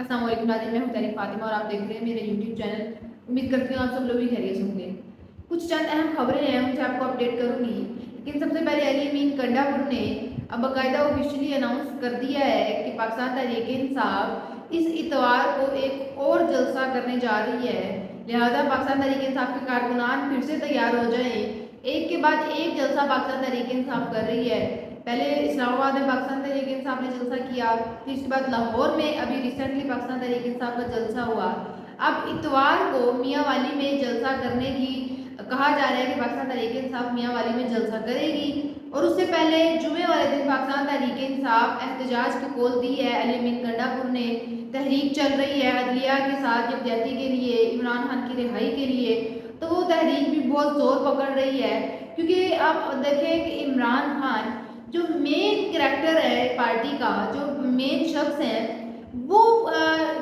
السلام علیکم ناظرین، میں ہوں تحریک فاطمہ اور آپ دیکھ رہے ہیں میرے یوٹیوب چینل۔ امید کرتی ہوں آپ سب لوگ بھی خیریت سے ہوں گے۔ کچھ چند اہم خبریں ہیں ان سے آپ کو اپڈیٹ کروں گی، لیکن سب سے پہلے علی امین کنڈا پور نے اب باقاعدہ آفیشلی اناؤنس کر دیا ہے کہ پاکستان تحریک انصاف اس اتوار کو ایک اور جلسہ کرنے جا رہی ہے، لہذا پاکستان تحریک انصاف کے کارکنان پھر سے تیار ہو جائیں۔ ایک کے بعد ایک جلسہ پاکستان تحریک انصاف کر رہی ہے۔ پہلے اسلام آباد میں پاکستان تحریک انصاف نے جلسہ کیا، پھر اس کے بعد لاہور میں ابھی ریسنٹلی پاکستان تحریک انصاف کا جلسہ ہوا۔ اب اتوار کو میاں والی میں جلسہ کرنے کی کہا جا رہا ہے کہ پاکستان تحریک انصاف میاں والی میں جلسہ کرے گی، اور اس سے پہلے جمعے والے دن پاکستان تحریک انصاف احتجاج کی کال دی ہے علی امین کنڈا پور نے۔ تحریک چل رہی ہے عدلیہ کے ساتھ یکجہتی کے لیے، عمران خان کی رہائی کے لیے، تو وہ تحریک بھی بہت زور پکڑ رہی ہے، کیونکہ آپ دیکھیں کہ عمران خان جو مین کریکٹر ہے پارٹی کا، جو مین شخص ہے، وہ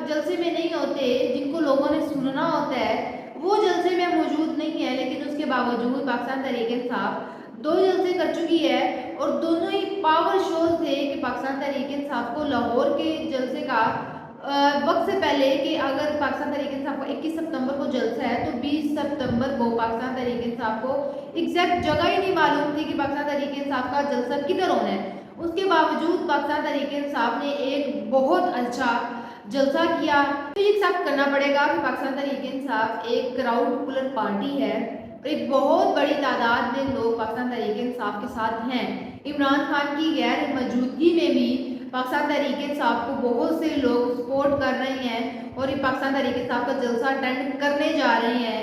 جلسے میں نہیں ہوتے، جن کو لوگوں نے سننا ہوتا ہے وہ جلسے میں موجود نہیں ہے، لیکن اس کے باوجود پاکستان تحریک انصاف 2 جلسے کر چکی ہے، اور دونوں ہی پاور شوز تھے کہ پاکستان تحریک انصاف کو لاہور کے جلسے کا وقت سے پہلے کہ اگر پاکستان تحریک انصاف کو 21 ستمبر کو جلسہ ہے تو 20 ستمبر کو پاکستان تحریک انصاف کو ایگزیکٹ جگہ ہی نہیں معلوم تھی کہ پاکستان تحریک انصاف کا جلسہ کدھر ہونا ہے۔ اس کے باوجود پاکستان تحریک انصاف نے ایک بہت اچھا جلسہ کیا۔ تو یہ ایکسیپٹ کرنا پڑے گا کہ پاکستان تحریک انصاف ایک کراؤڈ پولر پارٹی ہے، اور ایک بہت بڑی تعداد میں لوگ پاکستان تحریک انصاف کے ساتھ ہیں۔ عمران خان کی غیر موجودگی میں بھی پاکستان تحریک انصاف کو بہت سے لوگ سپورٹ کر رہے ہیں، اور یہ پاکستان تحریک انصاف کا جلسہ اٹینڈ کرنے جا رہے ہیں۔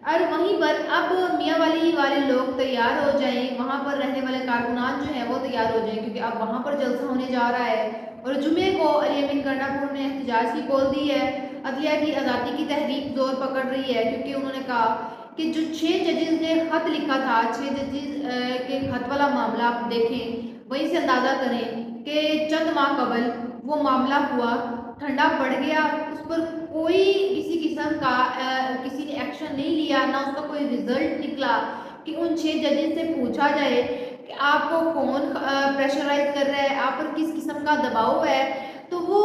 اور وہیں پر اب میاں والی والے لوگ تیار ہو جائیں، وہاں پر رہنے والے کارکنان جو ہیں وہ تیار ہو جائیں، کیونکہ اب وہاں پر جلسہ ہونے جا رہا ہے۔ اور جمعے کو علی امین کنڈا پور نے احتجاج کی کال دی ہے، عدلیہ کی آزادی کی تحریک زور پکڑ رہی ہے، کیونکہ انہوں نے کہا کہ جو 6 ججز نے خط لکھا تھا، 6 ججز کے خط والا معاملہ آپ دیکھیں، وہیں سے اندازہ کریں کہ چند ماہ قبل وہ معاملہ ہوا، ٹھنڈا پڑ گیا، اس پر کوئی کسی قسم کا کسی نے ایکشن نہیں لیا، نہ اس کا کوئی رزلٹ نکلا کہ ان 6 ججز سے پوچھا جائے کہ آپ کو کون پریشرائز کر رہا ہے، آپ پر کس قسم کا دباؤ ہے۔ تو وہ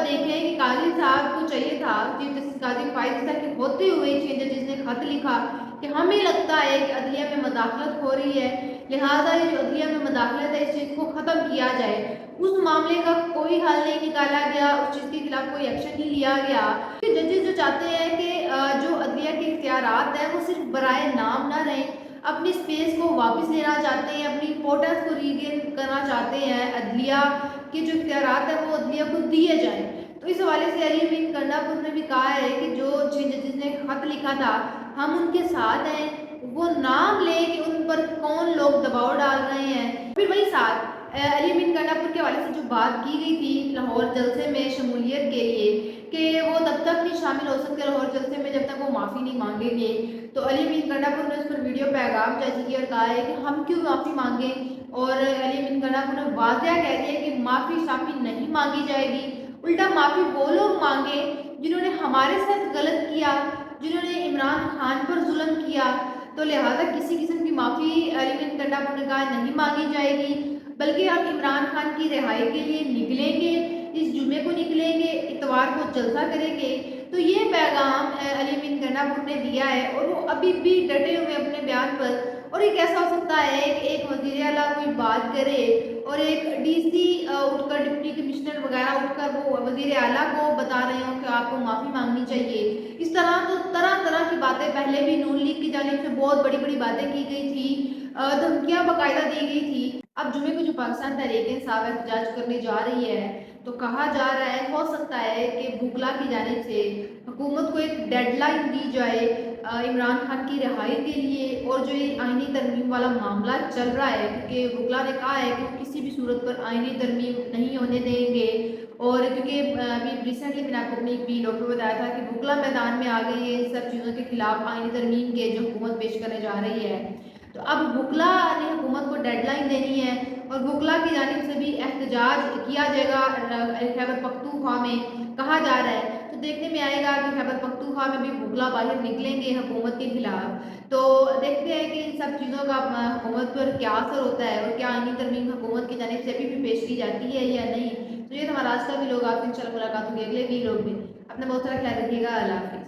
دیکھیں کہ قاضی صاحب کو چاہیے تھا، چیف جسٹس قاضی فائز صاحب کے ہوتے ہوئے 6 ججز نے خط لکھا کہ ہمیں لگتا ہے کہ عدلیہ میں مداخلت ہو رہی ہے، لہٰذا یہ جو عدلیہ میں مداخلت ہے اس چیز کو ختم کیا جائے۔ اس معاملے کا کوئی حل نہیں نکالا گیا، اس چیز کے خلاف کوئی ایکشن نہیں لیا گیا۔ ججز جو چاہتے ہیں کہ جو عدلیہ کے اختیارات ہیں وہ صرف برائے نام نہ رہیں، اپنی سپیس کو واپس لینا چاہتے ہیں، اپنی امپورٹنس کو ریگین کرنا چاہتے ہیں، عدلیہ کے جو اختیارات ہیں وہ عدلیہ کو دیے جائیں۔ تو اس حوالے سے علی امین کنڈا پور نے بھی کہا ہے کہ جو 6 ججز نے خط لکھا تھا ہم ان کے ساتھ ہیں، وہ نام لے کہ ان پر کون لوگ دباؤ ڈال رہے ہیں۔ پھر وہی ساتھ علی امین کنڈا پور کے حوالے سے جو بات کی گئی تھی لاہور جلسے میں شمولیت کے لیے کہ وہ تب تک نہیں شامل ہو سکتے لاہور جلسے میں جب تک وہ معافی نہیں مانگیں گے، تو علی امین کنڈا پور نے اس پر ویڈیو پیغام جاری کیا اور کہا ہے کہ ہم کیوں معافی مانگیں، اور علی امین کنڈا پور نے واضح کہہ دیا کہ معافی شافی نہیں مانگی جائے گی، الٹا معافی وہ لوگ مانگے جنہوں نے ہمارے ساتھ غلط کیا، جنہوں نے عمران خان پر ظلم کیا، تو لہٰذا کسی قسم کی معافی علی امین کنڈا پور نے کہا نہیں مانگی جائے گی، بلکہ ہم عمران خان کی رہائی کے لیے نکلیں گے، اس جمعے کو نکلیں گے، اتوار کو جلسہ کریں گے۔ تو یہ پیغام علی امین کنڈا پور نے دیا ہے، اور وہ ابھی بھی ڈٹے ہوئے اپنے بیان پر۔ اور یہ کیسا ہو سکتا ہے کہ ایک وزیر اعلیٰ کوئی بات کرے اور ایک ڈی سی اٹھ کر، ڈپٹی کمشنر وغیرہ اٹھ کر وہ وزیر اعلیٰ کو بتا رہے ہوں کہ آپ کو معافی مانگنی چاہیے۔ اس طرح تو طرح طرح کی باتیں پہلے بھی نون لیگ کی جانب سے بہت بڑی بڑی باتیں کی گئی تھی، دھمکیاں باقاعدہ دی گئی تھی۔ اب جمعے کو جو پاکستان تحریک انصاف احتجاج کرنے جا رہی ہے، تو کہا جا رہا ہے ہو سکتا ہے کہ بھوکلا کی جانب سے حکومت کو ایک ڈیڈ لائن دی جائے عمران خان کی رہائی کے لیے، اور جو یہ آئینی ترمیم والا معاملہ چل رہا ہے، کیونکہ بھوکلا نے کہا ہے کہ وہ کسی بھی صورت پر آئینی ترمیم نہیں ہونے دیں گے، اور کیونکہ ابھی ریسنٹلی میں نے آپ کو اپنی ایک ویڈیو پہ بتایا تھا کہ بھوکلا میدان میں آ گئی ہے ان سب چیزوں کے خلاف آئینی ترمیم کے جو حکومت پیش کرنے جا رہی ہے۔ تو اب بھوکلا نے حکومت کو ڈیڈ لائن دینی ہے، اور بھوکلا کی جانب سے بھی احتجاج کیا جائے گا خیبر پختونخوا میں، کہا جا رہا ہے۔ تو دیکھنے میں آئے گا کہ خیبر پختونخوا میں بھی بھوکلا باہر نکلیں گے حکومت کے خلاف۔ تو دیکھتے ہیں کہ ان سب چیزوں کا حکومت پر کیا اثر ہوتا ہے، اور کیا آئینی ترمیم حکومت کی جانب سے ابھی بھی پیش کی جاتی ہے یا نہیں۔ تو یہ تو ہمارا آج کا بھی لوگ، آپ سے انشاءاللہ ملاقات ہوگی اگلے بھی لوگ میں. اپنا بہت سارا خیال رکھیے گا. اللہ حافظ.